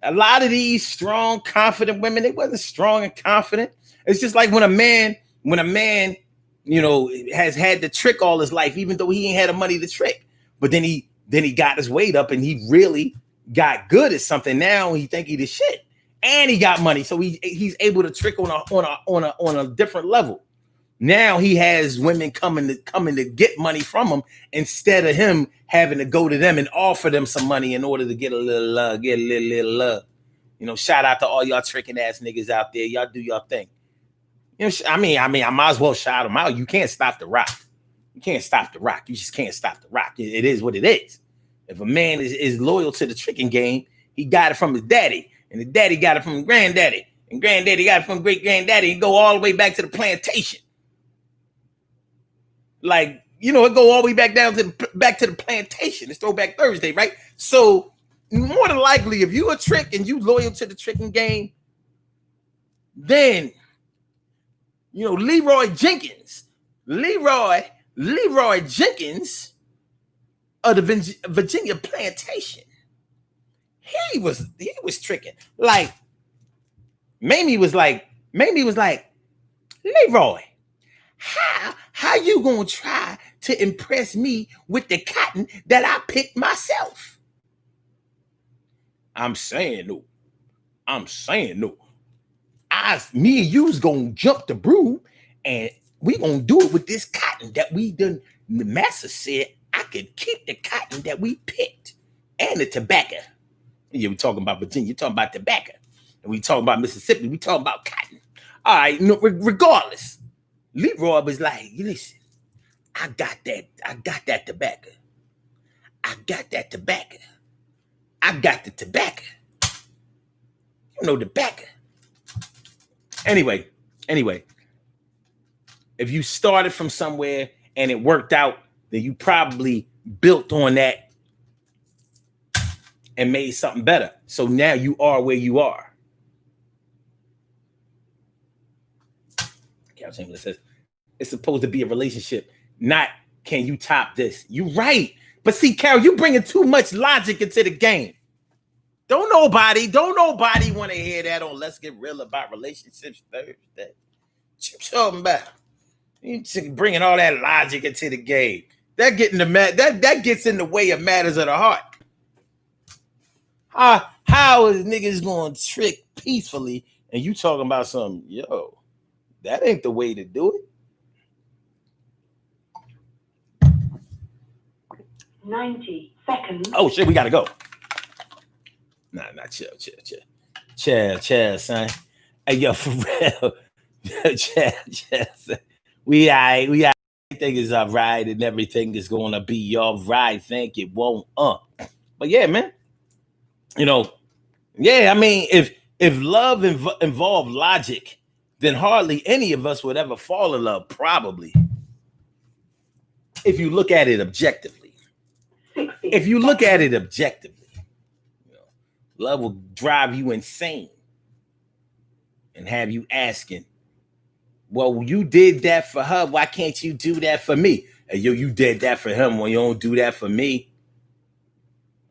A lot of these strong, confident women, they wasn't strong and confident. It's just like when a man, has had to trick all his life, even though he ain't had the money to trick. But then he got his weight up and he really got good at something. Now he think he the shit. And he got money. So he's able to trick on a different level. Now he has women coming to get money from him instead of him having to go to them and offer them some money in order to get a little love, get a little love. Shout out to all y'all tricking ass niggas out there. Y'all do y'all thing. I might as well shout them out. You can't stop the rock. You can't stop the rock. You just can't stop the rock. It is what it is. If a man is loyal to the tricking game, he got it from his daddy, and the daddy got it from his granddaddy, and granddaddy got it from great granddaddy, and go all the way back to the plantation. Like, it go all the way back down to the plantation. It's Throwback Thursday, right? So more than likely, if you a trick and you loyal to the tricking game, then Leroy Jenkins of the Virginia plantation, he was tricking. Like Mamie was like, Leroy, how you gonna try to impress me with the cotton that I picked myself? I'm saying no. Me and you's gonna jump the broom, and we gonna do it with this cotton that we done. The master said I could keep the cotton that we picked and the tobacco. Yeah, we talking about Virginia, you talking about tobacco, and we talking about Mississippi, we talking about cotton. All right, regardless. Leroy was like, listen, I got that tobacco. I got that tobacco. I got the tobacco. You know tobacco. Anyway, if you started from somewhere and it worked out, then you probably built on that and made something better. So now you are where you are. Carol Chamberlain says, it's supposed to be a relationship, not can you top this? You right. But see, Carol, you bringing too much logic into the game. Don't nobody want to hear that on Let's Get Real About Relationships Thursday. What you talking about? You bringing all that logic into the game. That gets in the way of matters of the heart. How is niggas going to trick peacefully and you talking about something? Yo, that ain't the way to do it. 90 seconds. Oh shit, we gotta go. Nah, chill, son. Hey, yo, for real. chill, son. We everything is all right and everything is gonna be all right. Think it won't. But yeah, man. You know, yeah, I mean, if love involved logic, then hardly any of us would ever fall in love, probably. If you look at it objectively. If you look at it objectively, you know, love will drive you insane and have you asking, well, you did that for her. Why can't you do that for me? Hey, yo, you did that for him when you don't do that for me.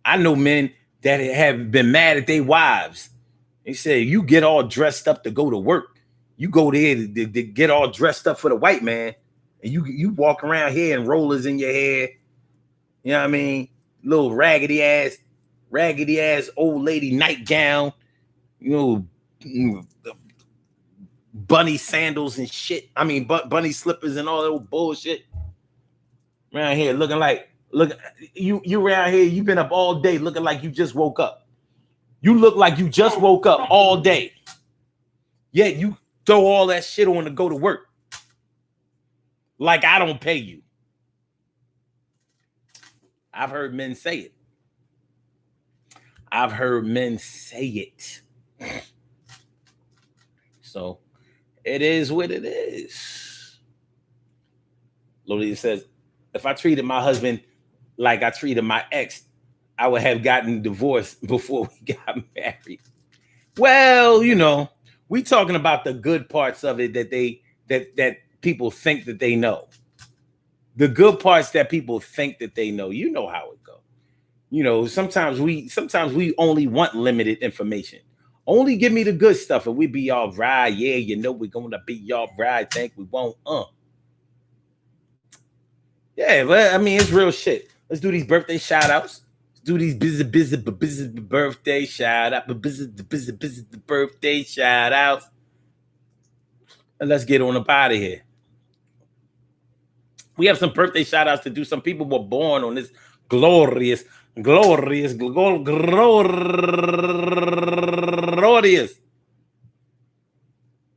I know men that have been mad at their wives. They say, you get all dressed up to go to work. You go there to get all dressed up for the white man. And you walk around here and rollers in your hair. You know what I mean? Little raggedy ass old lady nightgown. You know, bunny sandals and shit. I mean, bunny slippers and all that old bullshit. Around here look, you around here, you've been up all day looking like you just woke up. You look like you just woke up all day. Yet you throw all that shit on to go to work. Like I don't pay you. I've heard men say it. So it is what it is. Lolita says, if I treated my husband like I treated my ex, I would have gotten divorced before we got married. Well, you know, we talking about the good parts of it that people think that they know. The good parts that people think that they know. You know how it goes. You know, sometimes we only want limited information. Only give me the good stuff and we be all right. Yeah, you know we're gonna be all right. Think we won't. Yeah, but I mean it's real shit. Let's do these birthday shout outs. Let's do these busy birthday shout out. Busy birthday shout outs. And let's get on up out of here. We have some birthday shout outs to do. Some people were born on this glorious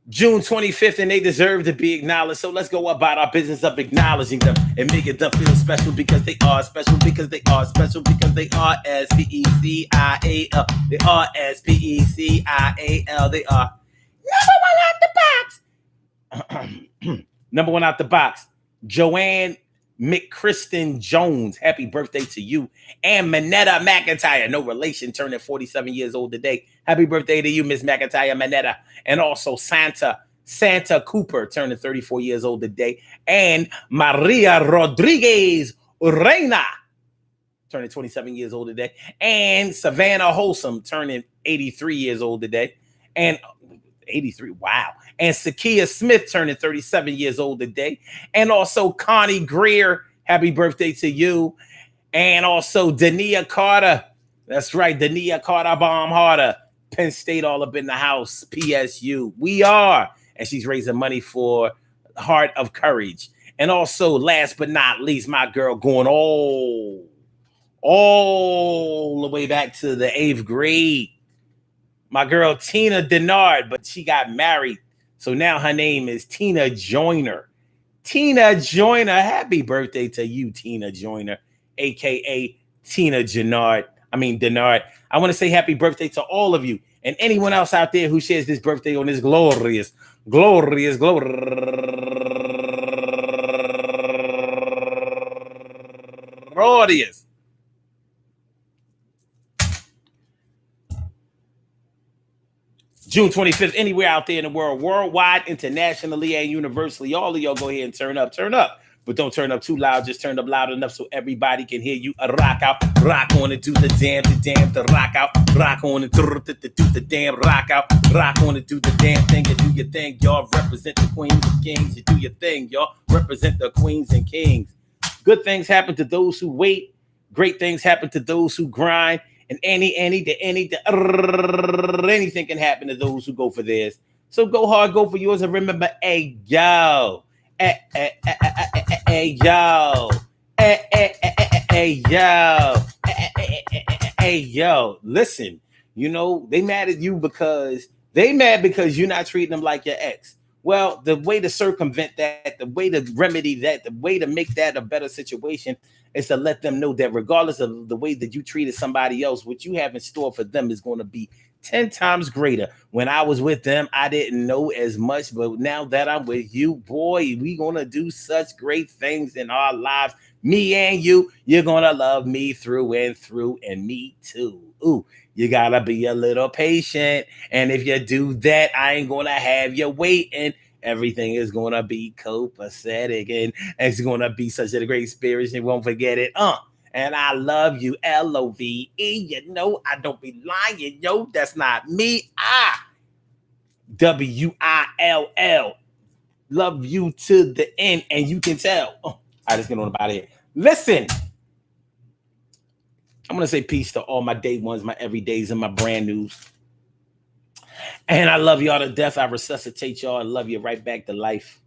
June 25th, and they deserve to be acknowledged. So let's go about our business of acknowledging them and making them feel special because they are special, because they are special, because they are S-P-E-C-I-A-L. They are S-P-E-C-I-A-L. They are number one out the box. Joanne McChristen Jones, happy birthday to you. And Manetta McIntyre, no relation, turning 47 years old today. Happy birthday to you, Miss McIntyre Manetta. And also Santa Cooper, turning 34 years old today. And Maria Rodriguez Reina, turning 27 years old today. And Savannah Wholesome, turning 83 years old today. And 83, wow. And Sakia Smith turning 37 years old today. And also Connie Greer, happy birthday to you. And also Dania Carter. That's right, Dania Carter Baumharder. Penn State all up in the house. PSU. We are. And she's raising money for Heart of Courage. And also, last but not least, my girl going all the way back to the 8th grade. My girl Tina Denard, but she got married. So now her name is Tina Joyner. Tina Joyner. Happy birthday to you, Tina Joyner, aka Tina Denard. I want to say happy birthday to all of you and anyone else out there who shares this birthday on this glorious, glorious. June 25th, anywhere out there in the world, worldwide, internationally, and universally. All of y'all go ahead and turn up. But don't turn up too loud. Just turn up loud enough so everybody can hear you. Rock out, rock on and do the damn, the rock out, rock on and do the damn, rock out, rock on and do the damn thing. You do your thing, y'all. Represent the queens and kings. You do your thing, y'all. Represent the queens and kings. Good things happen to those who wait. Great things happen to those who grind. And anything can happen to those who go for theirs. So go hard, go for yours, and remember, hey yo, hey yo, hey yo, hey yo. Listen, you know they mad at you because you're not treating them like your ex. Well, the way to circumvent that, the way to remedy that, the way to make that a better situation is to let them know that regardless of the way that you treated somebody else, what you have in store for them is going to be 10 times greater. When I was with them, I didn't know as much, but now that I'm with you, boy, we going to do such great things in our lives. Me and you, you're going to love me through and through, and me too. Ooh, you got to be a little patient. And if you do that, I ain't going to have you waiting. Everything is going to be copacetic, and it's going to be such a great spirit. You won't forget it. And I love you, LOVE. You know, I don't be lying, yo. That's not me. WILL. Love you to the end, and you can tell. I just get on about it. Listen, I'm going to say peace to all my day ones, my everydays, and my brand news. And I love y'all to death. I resuscitate y'all and love you right back to life.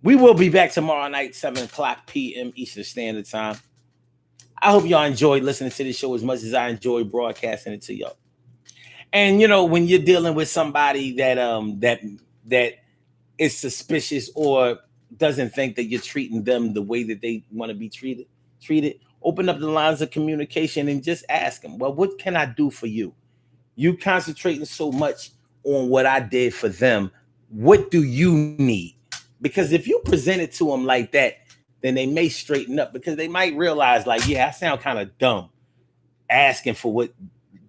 We will be back tomorrow night, 7 o'clock p.m. Eastern Standard Time. I hope y'all enjoyed listening to this show as much as I enjoy broadcasting it to y'all. And, you know, when you're dealing with somebody that is suspicious or doesn't think that you're treating them the way that they want to be treated, open up the lines of communication and just ask them, well, what can I do for you? You concentrating so much on what I did for them. What do you need? Because if you present it to them like that, then they may straighten up, because they might realize, like, yeah, I sound kind of dumb asking for what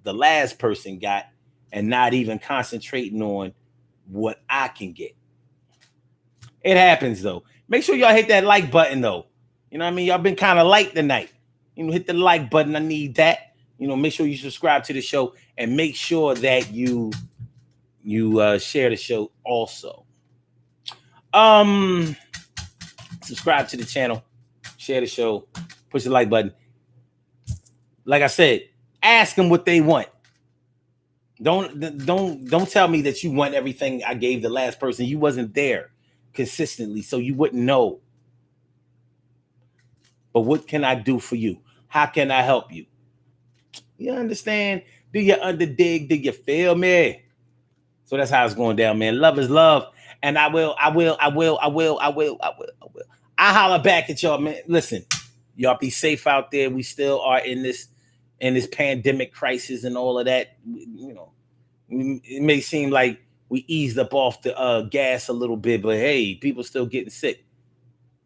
the last person got and not even concentrating on what I can get. It happens, though. Make sure y'all hit that like button, though. You know what I mean? Y'all been kind of light tonight. You know, hit the like button. I need that. You know, make sure you subscribe to the show and make sure that you share the show also. Subscribe to the channel, share the show, push the like button. Like I said, ask them what they want. Don't tell me that you want everything I gave the last person. You wasn't there consistently, so you wouldn't know. But what can I do for you? How can I help you? You understand? Do you underdig? Do you feel me? So that's how it's going down, man. Love is love. And I will. I holler back at y'all, man. Listen, y'all be safe out there. We still are in this pandemic crisis and all of that. You know, it may seem like we eased up off the gas a little bit, but hey, people still getting sick.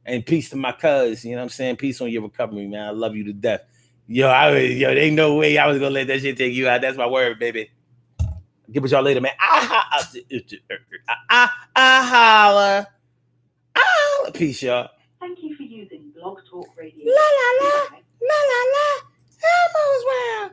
And peace to my cuz, you know what I'm saying? Peace on your recovery, man. I love you to death. Yo, there ain't no way I was gonna let that shit take you out. That's my word, baby. Get with y'all later, man. Holla. Peace, y'all. Thank you for using Blog Talk Radio. La la la. La la la. Elmo's World.